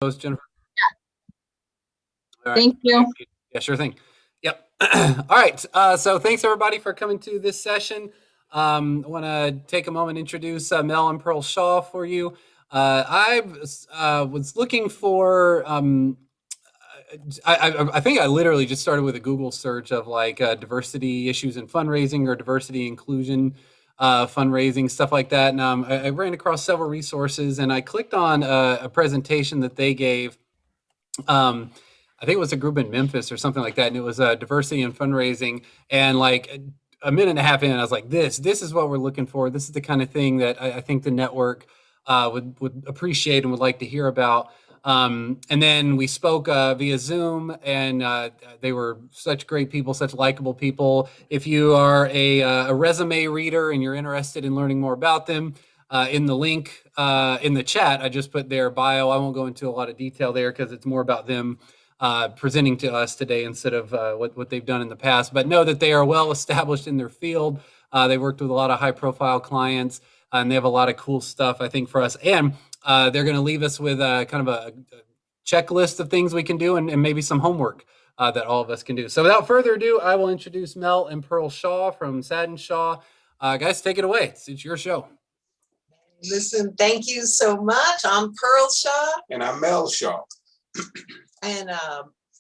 Jennifer. All right. Thank you. Yeah, sure thing. Yep. All right. So thanks everybody for coming to this session. I want to take a moment to introduce Mel and Pearl Shaw for you. I was looking for. I think I literally just started with a Google search of like diversity issues in fundraising or diversity inclusion fundraising, stuff like that. And I ran across several resources and I clicked on a presentation that they gave. Um, I think it was a group in Memphis or something like that, and it was diversity and fundraising. And like a minute and a half in, I was like, "This is what we're looking for. This is the kind of thing that I think the network would appreciate and would like to hear about." And then we spoke via Zoom, and they were such great people, such likable people. If you are a resume reader and you're interested in learning more about them, in the link in the chat, I just put their bio. I won't go into a lot of detail there because it's more about them presenting to us today instead of what they've done in the past. But know that they are well established in their field. They worked with a lot of high profile clients, and they have a lot of cool stuff, I think, for us. And they're going to leave us with kind of a checklist of things we can do and maybe some homework that all of us can do. So without further ado, I will introduce Mel and Pearl Shaw from Saad and Shaw. Guys, take it away. It's your show. Listen, thank you so much. I'm Pearl Shaw. And I'm Mel Shaw. And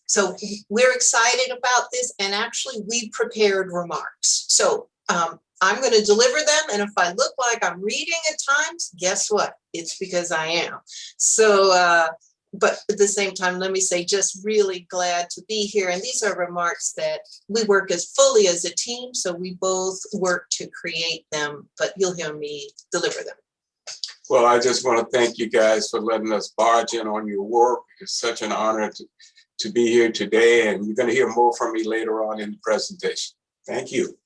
so we're excited about this. And actually, we prepared remarks. So I'm going to deliver them. And if I look like I'm reading at times, guess what? It's because I am. So, but at the same time, let me say, just really glad to be here. And these are remarks that we work as fully as a team. So we both work to create them, but you'll hear me deliver them. Well, I just want to thank you guys for letting us barge in on your work. It's such an honor to be here today, and you're going to hear more from me later on in the presentation. Thank you.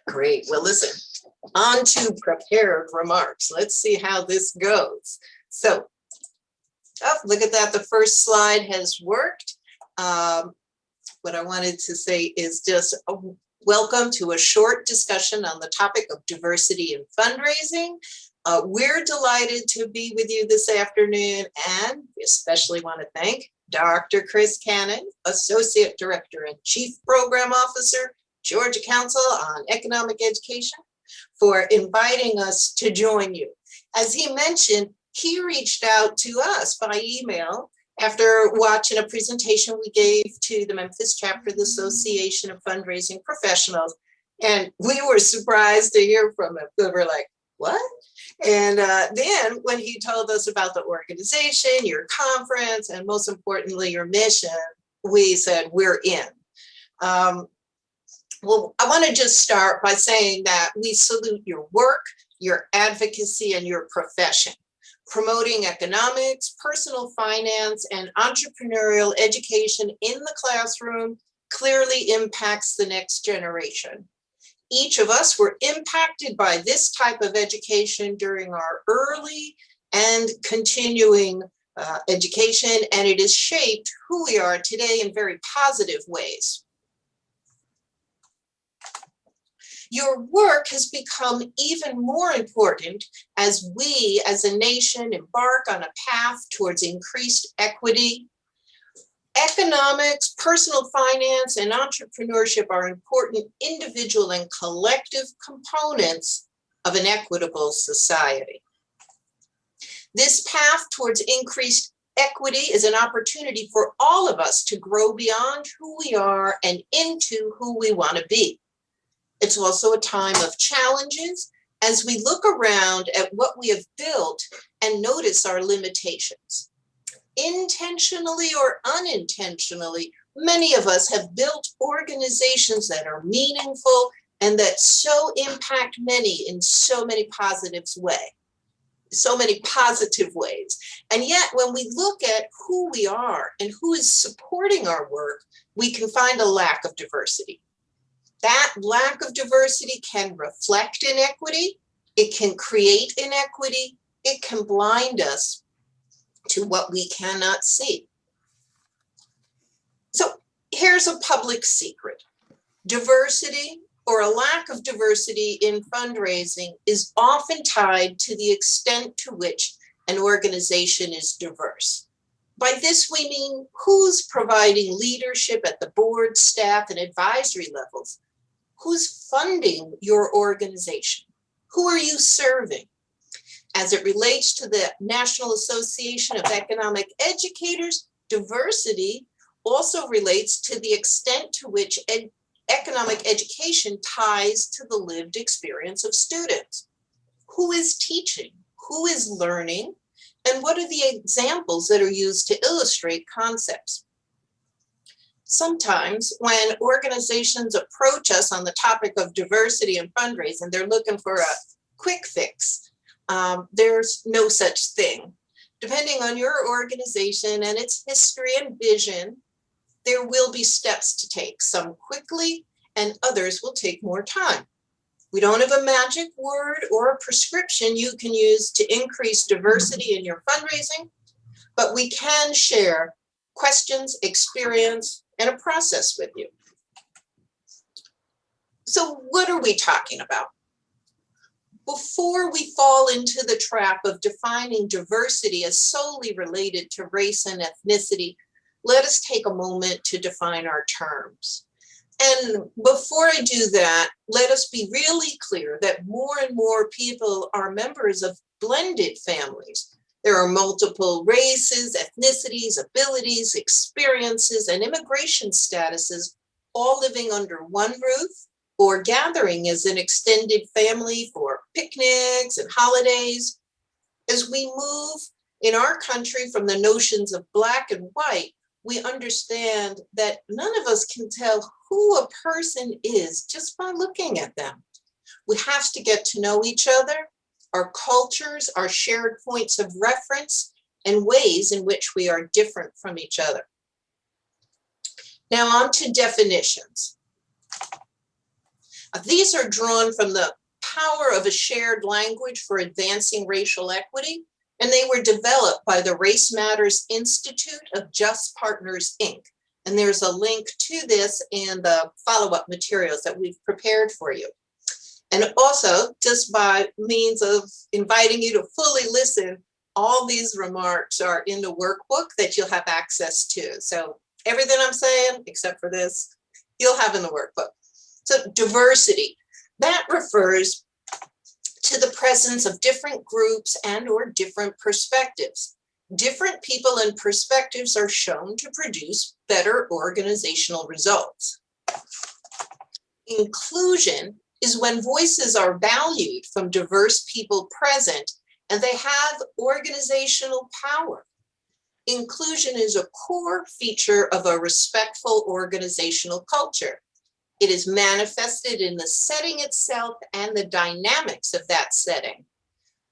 Great. Well, listen, on to prepared remarks. Let's see how this goes. So, look at that. The first slide has worked. What I wanted to say is just welcome to a short discussion on the topic of diversity in fundraising. We're delighted to be with you this afternoon, and we especially want to thank Dr. Chris Cannon, Associate Director and Chief Program Officer, Georgia Council on Economic Education, for inviting us to join you. As he mentioned, he reached out to us by email after watching a presentation we gave to the Memphis chapter of the Association of Fundraising Professionals, and we were surprised to hear from him. We were like, what? And then when he told us about the organization, your conference, and most importantly, your mission, we said, we're in. Well, I want to just start by saying that we salute your work, your advocacy, and your profession. Promoting economics, personal finance, and entrepreneurial education in the classroom clearly impacts the next generation. Each of us were impacted by this type of education during our early and continuing education, and it has shaped who we are today in very positive ways. Your work has become even more important as we as a nation embark on a path towards increased equity. Economics, personal finance, and entrepreneurship are important individual and collective components of an equitable society. This path towards increased equity is an opportunity for all of us to grow beyond who we are and into who we want to be. It's also a time of challenges as we look around at what we have built and notice our limitations. Intentionally or unintentionally, many of us have built organizations that are meaningful and that so impact many in so many positive ways. And yet, when we look at who we are and who is supporting our work, we can find a lack of diversity. That lack of diversity can reflect inequity, it can create inequity, it can blind us to what we cannot see. So here's a public secret. Diversity or a lack of diversity in fundraising is often tied to the extent to which an organization is diverse. By this, we mean who's providing leadership at the board, staff, and advisory levels? Who's funding your organization? Who are you serving? As it relates to the National Association of Economic Educators, diversity also relates to the extent to which economic education ties to the lived experience of students. Who is teaching? Who is learning? And what are the examples that are used to illustrate concepts? Sometimes when organizations approach us on the topic of diversity and fundraising, they're looking for a quick fix. There's no such thing. Depending on your organization and its history and vision, there will be steps to take, some quickly and others will take more time. We don't have a magic word or a prescription you can use to increase diversity in your fundraising, but we can share questions, experience, and a process with you. So what are we talking about? Before we fall into the trap of defining diversity as solely related to race and ethnicity, let us take a moment to define our terms. And before I do that, let us be really clear that more and more people are members of blended families. There are multiple races, ethnicities, abilities, experiences, and immigration statuses all living under one roof or gathering as an extended family for picnics and holidays. As we move in our country from the notions of Black and white, we understand that none of us can tell who a person is just by looking at them. We have to get to know each other, our cultures, our shared points of reference, and ways in which we are different from each other. Now on to definitions. These are drawn from the Power of a Shared Language for Advancing Racial Equity, and they were developed by the Race Matters Institute of Just Partners, Inc. And there's a link to this in the follow-up materials that we've prepared for you. And also, just by means of inviting you to fully listen, all these remarks are in the workbook that you'll have access to. So everything I'm saying, except for this, you'll have in the workbook. So diversity, that refers to the presence of different groups and or different perspectives. Different people and perspectives are shown to produce better organizational results. Inclusion is when voices are valued from diverse people present and they have organizational power. Inclusion is a core feature of a respectful organizational culture. It is manifested in the setting itself and the dynamics of that setting.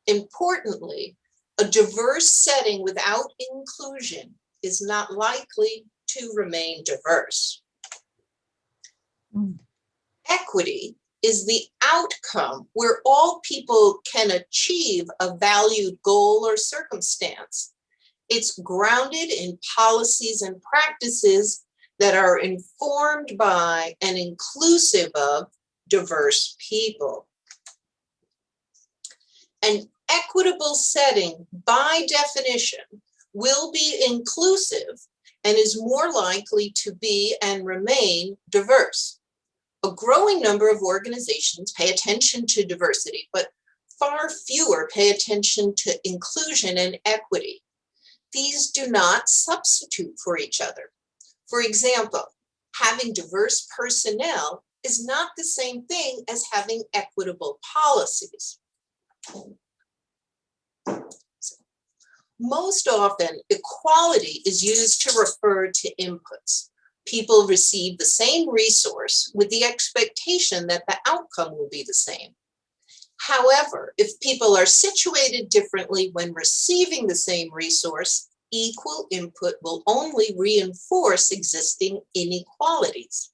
Importantly, a diverse setting without inclusion is not likely to remain diverse. Equity is the outcome where all people can achieve a valued goal or circumstance. It's grounded in policies and practices that are informed by and inclusive of diverse people. An equitable setting, by definition, will be inclusive and is more likely to be and remain diverse. A growing number of organizations pay attention to diversity, but far fewer pay attention to inclusion and equity. These do not substitute for each other. For example, having diverse personnel is not the same thing as having equitable policies. Most often, equality is used to refer to inputs. People receive the same resource with the expectation that the outcome will be the same. However, if people are situated differently when receiving the same resource, equal input will only reinforce existing inequalities.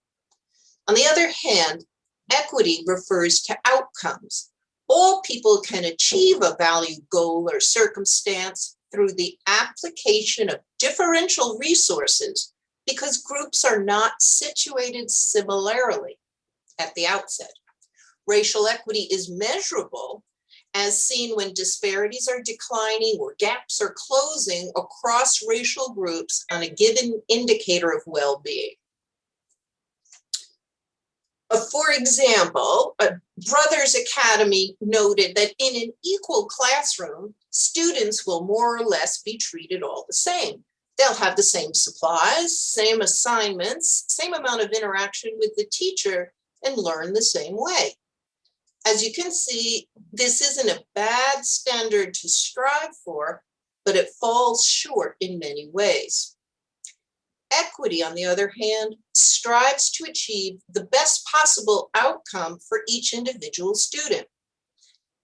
On the other hand, equity refers to outcomes. All people can achieve a valued goal or circumstance through the application of differential resources because groups are not situated similarly at the outset. Racial equity is measurable as seen when disparities are declining or gaps are closing across racial groups on a given indicator of well-being. For example, Brothers Academy noted that in an equal classroom, students will more or less be treated all the same. They'll have the same supplies, same assignments, same amount of interaction with the teacher, and learn the same way. As you can see, this isn't a bad standard to strive for, but it falls short in many ways. Equity, on the other hand, strives to achieve the best possible outcome for each individual student.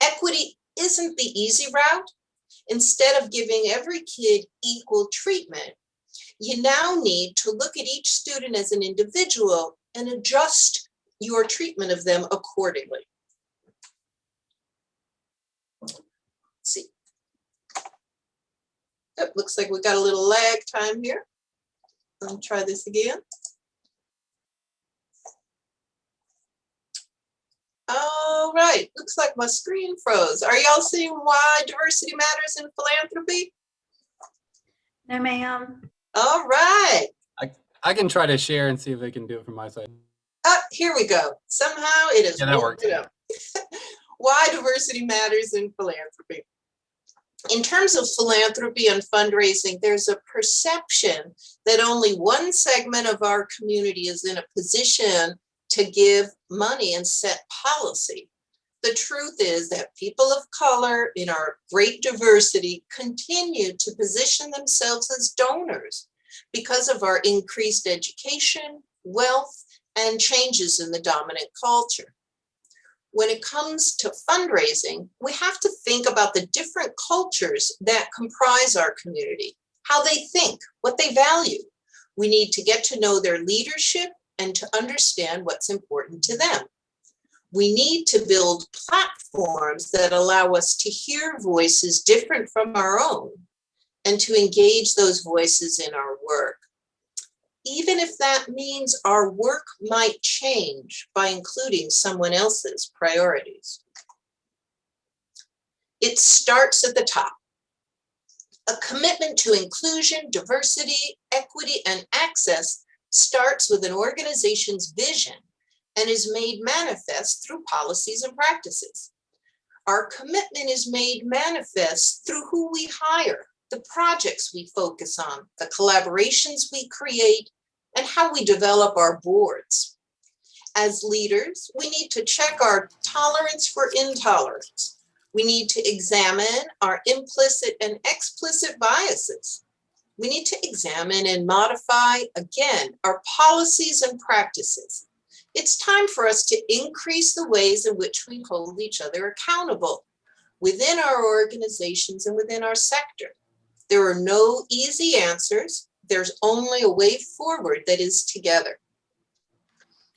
Equity isn't the easy route. Instead of giving every kid equal treatment, you now need to look at each student as an individual and adjust your treatment of them accordingly. Let's see. Oh, looks like we got a little lag time here. Let me try this again. All right, looks like my screen froze. Are y'all seeing why diversity matters in philanthropy? No, ma'am. All right. I can try to share and see if they can do it from my side. Here we go. Somehow it is. Yeah, that works. Why diversity matters in philanthropy. In terms of philanthropy and fundraising, there's a perception that only one segment of our community is in a position to give money and set policy. The truth is that people of color in our great diversity continue to position themselves as donors because of our increased education, wealth, and changes in the dominant culture. When it comes to fundraising, we have to think about the different cultures that comprise our community, how they think, what they value. We need to get to know their leadership and to understand what's important to them. We need to build platforms that allow us to hear voices different from our own and to engage those voices in our work. Even if that means our work might change by including someone else's priorities. It starts at the top. A commitment to inclusion, diversity, equity, and access starts with an organization's vision and is made manifest through policies and practices. Our commitment is made manifest through who we hire, the projects we focus on, the collaborations we create, and how we develop our boards. As leaders, we need to check our tolerance for intolerance. We need to examine our implicit and explicit biases. We need to examine and modify, again, our policies and practices. It's time for us to increase the ways in which we hold each other accountable within our organizations and within our sector. There are no easy answers. There's only a way forward that is together.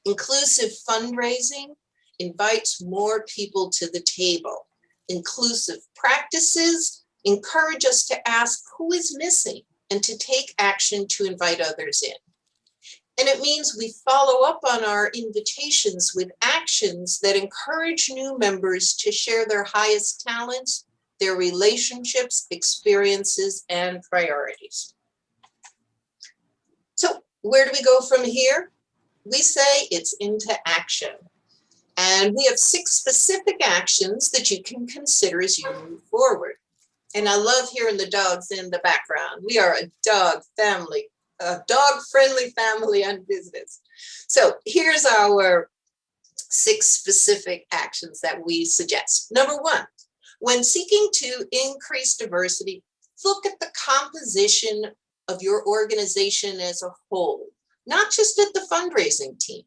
Inclusive fundraising invites more people to the table. Inclusive practices encourage us to ask who is missing and to take action to invite others in. And it means we follow up on our invitations with actions that encourage new members to share their highest talents, their relationships, experiences, and priorities. So where do we go from here? We say it's into action. And we have 6 specific actions that you can consider as you move forward. And I love hearing the dogs in the background. We are a dog family, a dog-friendly family on business. So here's our 6 specific actions that we suggest. Number 1, when seeking to increase diversity, look at the composition of your organization as a whole, not just at the fundraising team.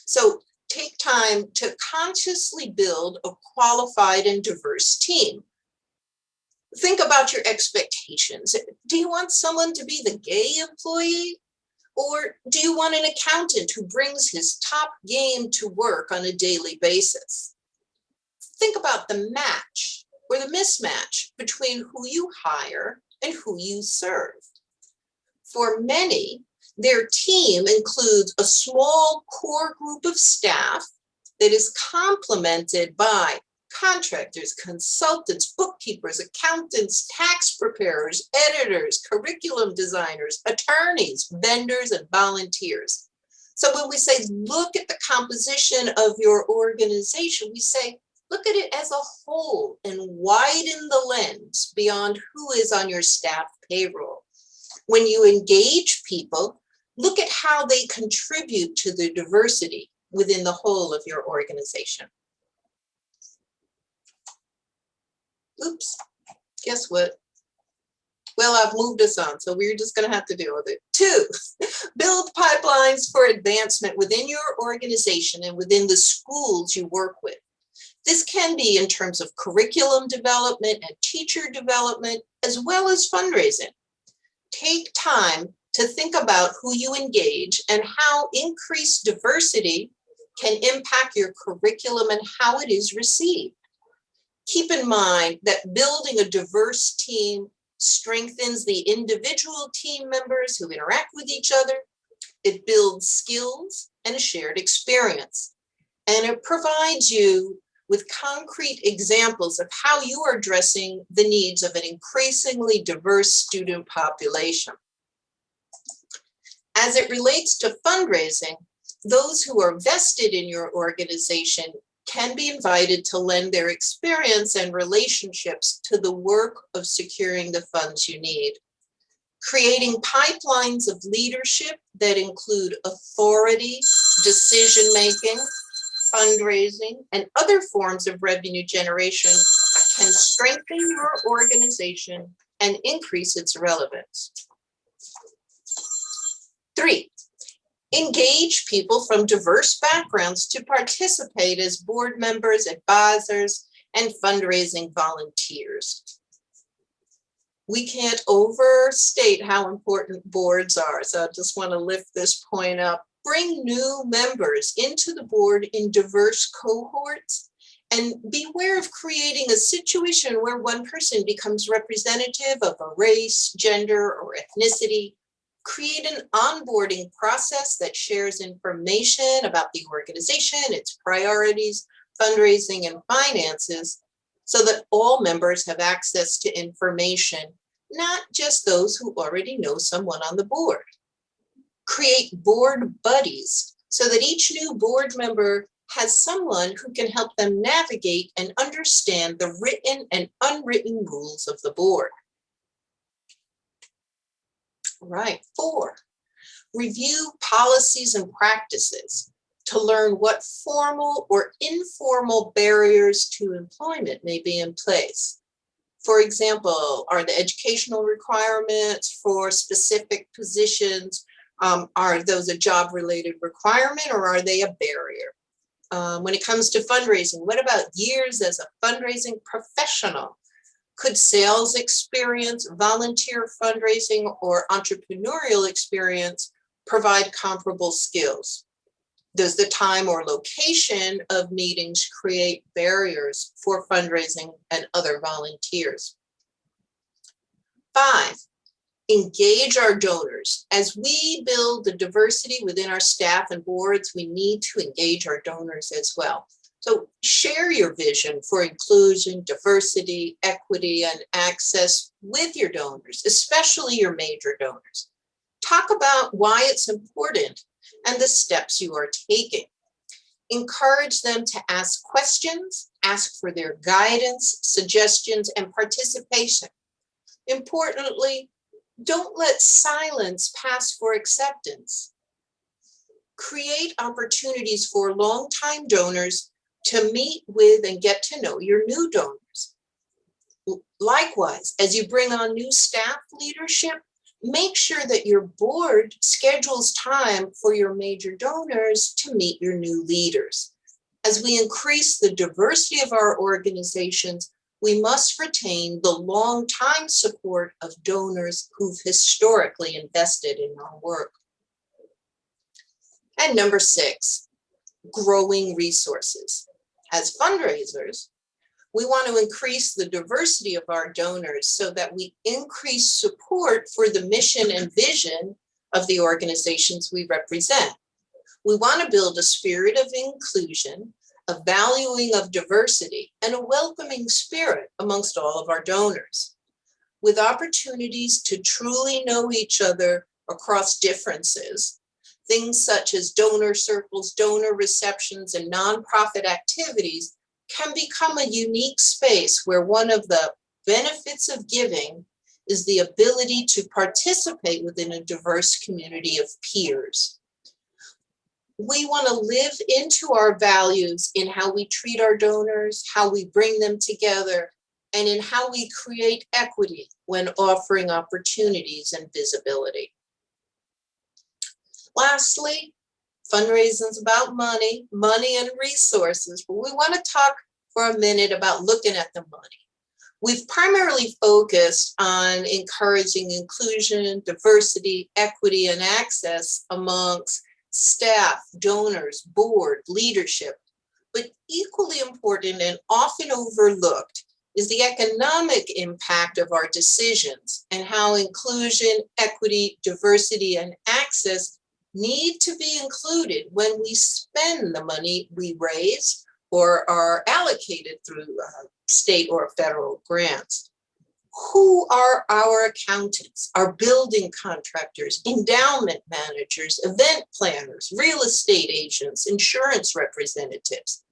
So take time to consciously build a qualified and diverse team. Think about your expectations. Do you want someone to be the gay employee? Or do you want an accountant who brings his top game to work on a daily basis? Think about the match or the mismatch between who you hire and who you serve. For many, their team includes a small core group of staff that is complemented by contractors, consultants, bookkeepers, accountants, tax preparers, editors, curriculum designers, attorneys, vendors, and volunteers. So when we say, look at the composition of your organization, we say, look at it as a whole and widen the lens beyond who is on your staff payroll. When you engage people, look at how they contribute to the diversity within the whole of your organization. Oops, guess what? Well, I've moved us on, so we're just going to have to deal with it. 2, build pipelines for advancement within your organization and within the schools you work with. This can be in terms of curriculum development and teacher development, as well as fundraising. Take time to think about who you engage and how increased diversity can impact your curriculum and how it is received. Keep in mind that building a diverse team strengthens the individual team members who interact with each other. It builds skills and a shared experience. And it provides you with concrete examples of how you are addressing the needs of an increasingly diverse student population. As it relates to fundraising, those who are vested in your organization can be invited to lend their experience and relationships to the work of securing the funds you need. Creating pipelines of leadership that include authority, decision-making, fundraising, and other forms of revenue generation can strengthen your organization and increase its relevance. 3, engage people from diverse backgrounds to participate as board members, advisors, and fundraising volunteers. We can't overstate how important boards are, so I just want to lift this point up. Bring new members into the board in diverse cohorts, and beware of creating a situation where one person becomes representative of a race, gender, or ethnicity. Create an onboarding process that shares information about the organization, its priorities, fundraising, and finances, so that all members have access to information, not just those who already know someone on the board. Create board buddies so that each new board member has someone who can help them navigate and understand the written and unwritten rules of the board. All right, 4, review policies and practices to learn what formal or informal barriers to employment may be in place. For example, are the educational requirements for specific positions, are those a job-related requirement or are they a barrier? When it comes to fundraising, what about years as a fundraising professional? Could sales experience, volunteer fundraising, or entrepreneurial experience provide comparable skills? Does the time or location of meetings create barriers for fundraising and other volunteers? 5, engage our donors. As we build the diversity within our staff and boards, we need to engage our donors as well. So share your vision for inclusion, diversity, equity, and access with your donors, especially your major donors. Talk about why it's important and the steps you are taking. Encourage them to ask questions, ask for their guidance, suggestions, and participation. Importantly, don't let silence pass for acceptance. Create opportunities for longtime donors to meet with and get to know your new donors. Likewise, as you bring on new staff leadership, make sure that your board schedules time for your major donors to meet your new leaders. As we increase the diversity of our organizations, we must retain the long-time support of donors who've historically invested in our work. And number 6, growing resources. As fundraisers, we want to increase the diversity of our donors so that we increase support for the mission and vision of the organizations we represent. We want to build a spirit of inclusion a valuing of diversity, and a welcoming spirit amongst all of our donors, with opportunities to truly know each other across differences. Things such as donor circles, donor receptions, and nonprofit activities can become a unique space where one of the benefits of giving is the ability to participate within a diverse community of peers. We want to live into our values in how we treat our donors, how we bring them together, and in how we create equity when offering opportunities and visibility. Lastly, fundraising is about money and resources, but we want to talk for a minute about looking at the money. We've primarily focused on encouraging inclusion, diversity, equity, and access amongst staff, donors, board, leadership. But equally important and often overlooked is the economic impact of our decisions and how inclusion, equity, diversity, and access need to be included when we spend the money we raise or are allocated through state or federal grants. Who are our accountants, our building contractors, endowment managers, event planners, real estate agents, insurance representatives?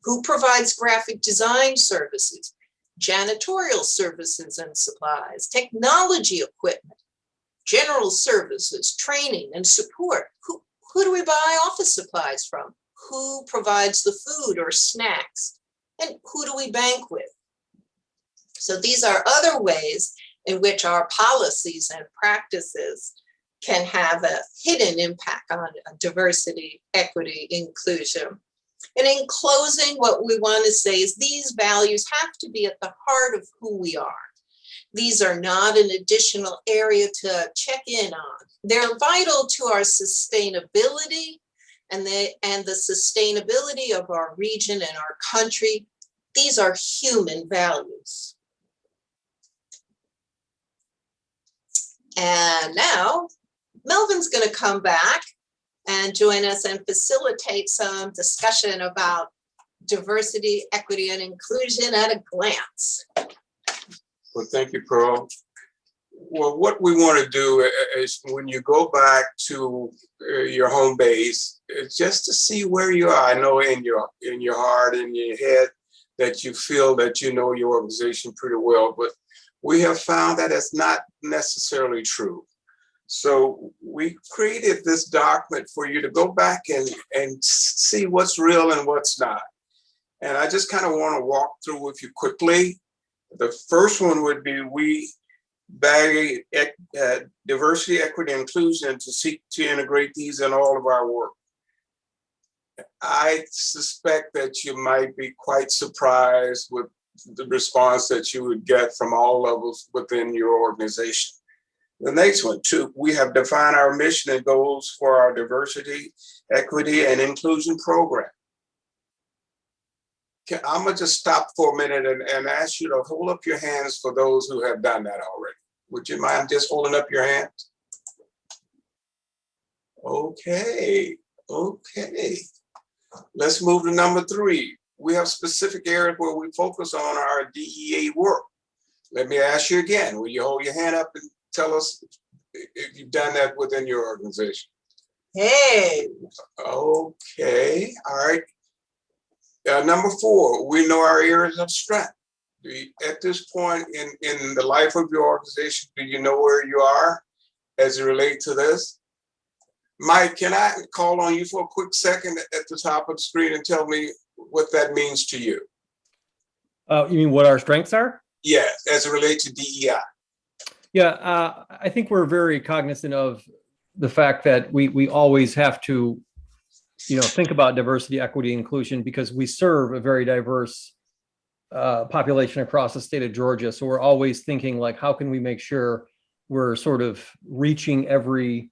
Who provides graphic design services, janitorial services and supplies, technology equipment, general services, training and support? Who do we buy office supplies from? Who provides the food or snacks? And who do we bank with? So these are other ways in which our policies and practices can have a hidden impact on diversity, equity, inclusion. And in closing, what we want to say is these values have to be at the heart of who we are. These are not an additional area to check in on. They're vital to our sustainability and the sustainability of our region and our country. These are human values. And now Melvin's going to come back and join us and facilitate some discussion about diversity, equity, and inclusion at a glance. Well, thank you, Pearl. Well, what we want to do is when you go back to your home base, it's just to see where you are. I know in your heart, in your head, that you feel that you know your organization pretty well, but we have found that it's not necessarily true. So we created this document for you to go back and see what's real and what's not. And I just kind of want to walk through with you quickly. The first one would be we value diversity, equity, and inclusion to seek to integrate these in all of our work. I suspect that you might be quite surprised with the response that you would get from all levels within your organization. The next one, too, we have defined our mission and goals for our diversity, equity, and inclusion program. I'm going to just stop for a minute and ask you to hold up your hands for those who have done that already. Would you mind just holding up your hands? Okay. Let's move to number 3. We have specific areas where we focus on our DEA work. Let me ask you again, will you hold your hand up and tell us if you've done that within your organization? Hey. Okay, all right. Number 4, we know our areas of strength. At this point in the life of your organization, do you know where you are as it relates to this? Mike, can I call on you for a quick second at the top of the screen and tell me what that means to you? You mean what our strengths are? Yes, as it relates to DEI. Yeah, I think we're very cognizant of the fact that we always have to, think about diversity, equity, inclusion, because we serve a very diverse population across the state of Georgia. So we're always thinking like, how can we make sure we're sort of reaching every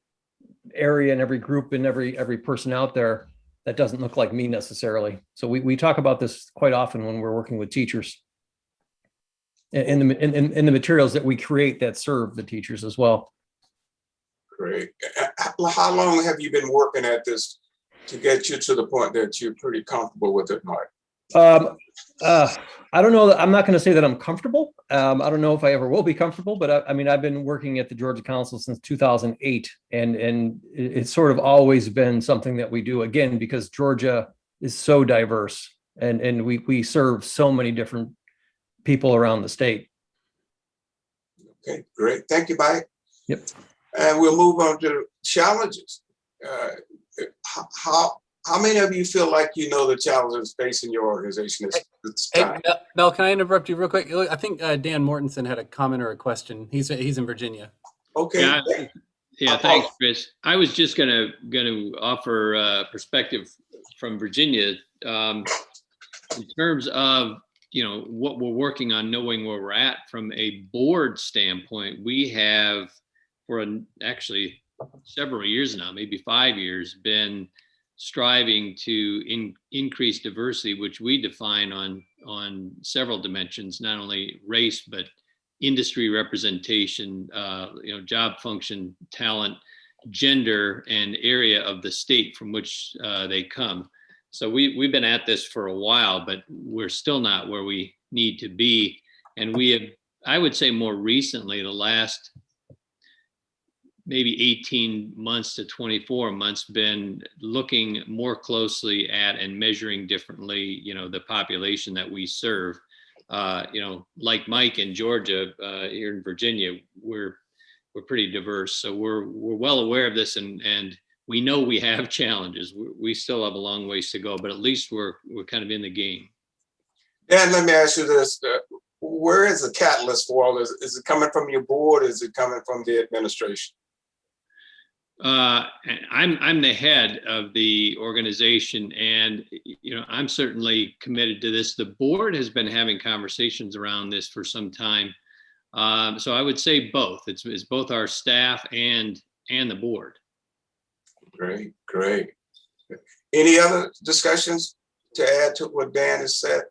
area and every group and every person out there that doesn't look like me necessarily. So we talk about this quite often when we're working with teachers in the materials that we create that serve the teachers as well. Great. How long have you been working at this to get you to the point that you're pretty comfortable with it, Mark? I don't know. I'm not going to say that I'm comfortable. I don't know if I ever will be comfortable, but I mean, I've been working at the Georgia Council since 2008, and it's sort of always been something that we do, again, because Georgia is so diverse, and we serve so many different people around the state. Okay, great. Thank you, Mike. Yep. And we'll move on to challenges. How many of you feel like you know the challenges facing your organization at this Hey, time? Mel, can I interrupt you real quick? Look, I think Dan Mortensen had a comment or a question. He's in Virginia. Okay. Yeah, thanks, Chris. I was just gonna offer perspective from Virginia in terms of what we're working on, knowing where we're at from a board standpoint. We have for actually several years now, maybe 5 years, been striving to increase diversity, which we define on several dimensions, not only race, but industry representation, job function, talent, gender, and area of the state from which they come. So we've been at this for a while, but we're still not where we need to be. And we have, I would say more recently, the last maybe 18 months to 24 months, been looking more closely at and measuring differently, the population that we serve. Like Mike in Georgia, here in Virginia, we're pretty diverse. So we're well aware of this, and we know we have challenges. We still have a long ways to go, but at least we're kind of in the game. Dan, let me ask you this. Where is the catalyst for all this? Is it coming from your board? Is it coming from the administration? I'm the head of the organization, and I'm certainly committed to this. The board has been having conversations around this for some time, so I would say both. It's both our staff and the board. Great. Any other discussions to add to what Dan has said?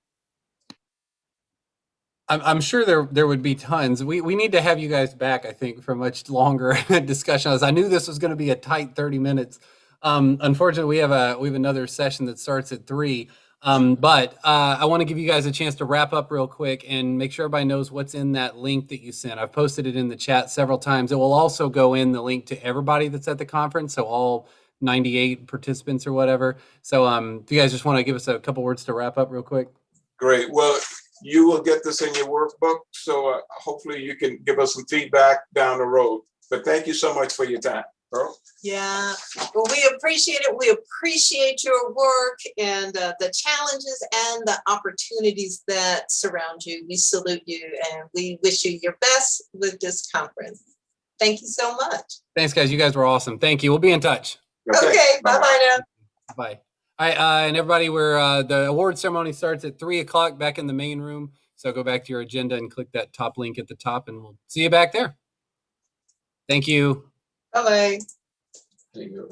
I'm sure there would be tons. We need to have you guys back, I think, for much longer discussion. As I knew this was going to be a tight 30 minutes. Unfortunately, we have another session that starts at 3. But I want to give you guys a chance to wrap up real quick and make sure everybody knows what's in that link that you sent. I've posted it in the chat several times. It will also go in the link to everybody that's at the conference, so all 98 participants or whatever. So if you guys just want to give us a couple words to wrap up real quick. Great. Well, you will get this in your workbook, so hopefully you can give us some feedback down the road. But thank you so much for your time, Pearl. Yeah, well, we appreciate it. We appreciate your work and the challenges and the opportunities that surround you. We salute you, and we wish you your best with this conference. Thank you so much. Thanks, guys. You guys were awesome. Thank you. We'll be in touch. Okay, bye-bye now. Bye. All right, and everybody, the award ceremony starts at 3 o'clock back in the main room. So go back to your agenda and click that top link at the top, and we'll see you back there. Thank you. Bye-bye. There you go.